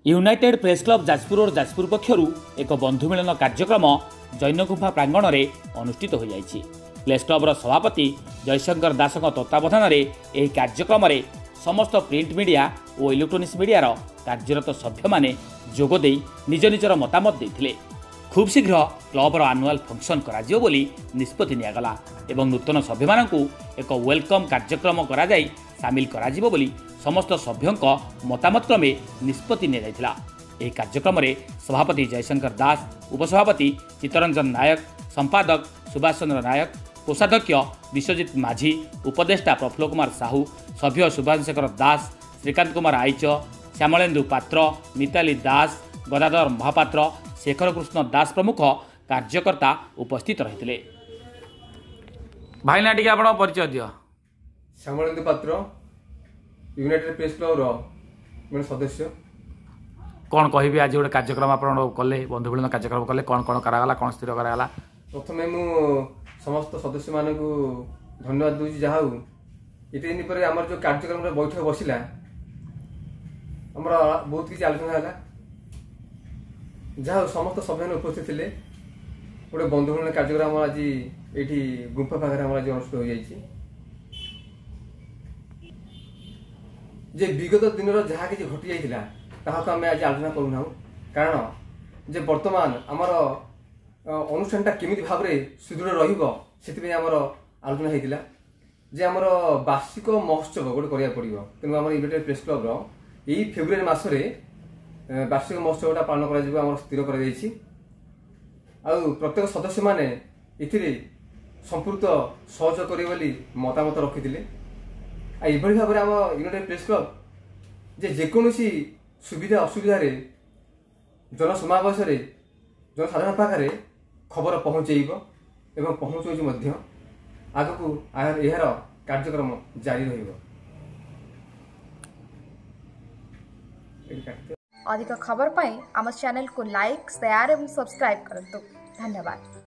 United press club Jajpur और जाजपुर पक्षर एक बंधु मिलन कार्यक्रम जैनगुफा प्रांगण में अनुष्ठित हो जाइछि। प्रेस क्लबर सभापति जयशंकर दास तत्वावधान में यह कार्यक्रम में समस्त प्रिंट मीडिया और इलेक्ट्रोनिक्स मीडिया कार्यरत सभ्य माने जोगदे निज निजर मतामत देथिले। खूब शीघ्र क्लबर आनुआल फंक्शन कराजियो बोली निष्पत्ति नियागला एवं नूतन सभ्य मानकु एक वेलकम कार्यक्रम करा जाई सामिल कराजिबो बोली समस्त सभ्यों मतामत क्रमे निष्पत्ति नियाଯାଇଥିଲା। ଏହି କାର୍ଯ୍ୟକ୍ରମ ରେ सभापति जयशंकर दास, उपसभापति चित्तरंजन नायक, संपादक सुभाष चंद्र नायक, कोषाध्यक्ष विश्वजित माझी, उपदेष्टा प्रफुल्ल कुमार साहू, सभ्य सुभाषशेखर दास, श्रीकांत कुमार आईच, श्यामलेन्दु पात्र, मिताली दास, गदाधर महापात्र, शेखर कृष्ण दास प्रमुख कार्यकर्ता उपस्थित रहिथिले। भाईना टिके आपण परिचय दियो। श्यामलेन्दु पात्र, यूनाइटेड प्रेस क्लब रो सदस्य। कौन कहि आज गोटे कार्यक्रम आप कले बंधु मिलन कार्यक्रम कले कौन कौन करागला कौन स्थिर करागला? प्रथमे मु समस्त सदस्य मानक धन्यवाद दूची जहा एते दिन पर हमर जो कार्यक्रम रे बैठक बसिला हमरा बहुत किछि आलोचना होला जहा समस्त सभ्य उपस्थित थिले। गोटे बंधु मिलन कार्यक्रम आज एठी गुंफा पाखरे हमरा आज अनुष्ठित हो जाइछि। जे विगत दिन जहा किछि घटी जाइतिला ताहाको आमे आज आलोचना करूना कारण जे वर्तमान आमर अनुष्ठानटा केमिति भाबरे सुदृढ़ रहिबो सेति आमर आलोचना हेतिला। जे आमर वार्षिक महोत्सव गोटे करिया पड़िबो तेनु आमर यूनाइटेड प्रेस क्लब रो एई फेब्रुआरी मासरे वार्षिक महोत्सवटा पालन करा जिवो आमर स्थिर करा जाइछि। आ प्रत्येक सदस्य माने इथिरे संपूर्ण सहयोग करिवे बोली मतामत रखिथिले। आ एभଳି भाबरे आम यूनाइटेड प्रेस क्लब जे जेकोनोसी सुविधा असुविधा रे जनसमावेश रे जनसाधारण पाखरे खबर पहुंचेइबो एवं पहुंचोछि मध्य आगकू एहार कार्यक्रम जारी रहिबो। अधिक खबर पाई आम चैनल को लाइक, शेयर एवं सब्सक्राइब करंतु। धन्यवाद।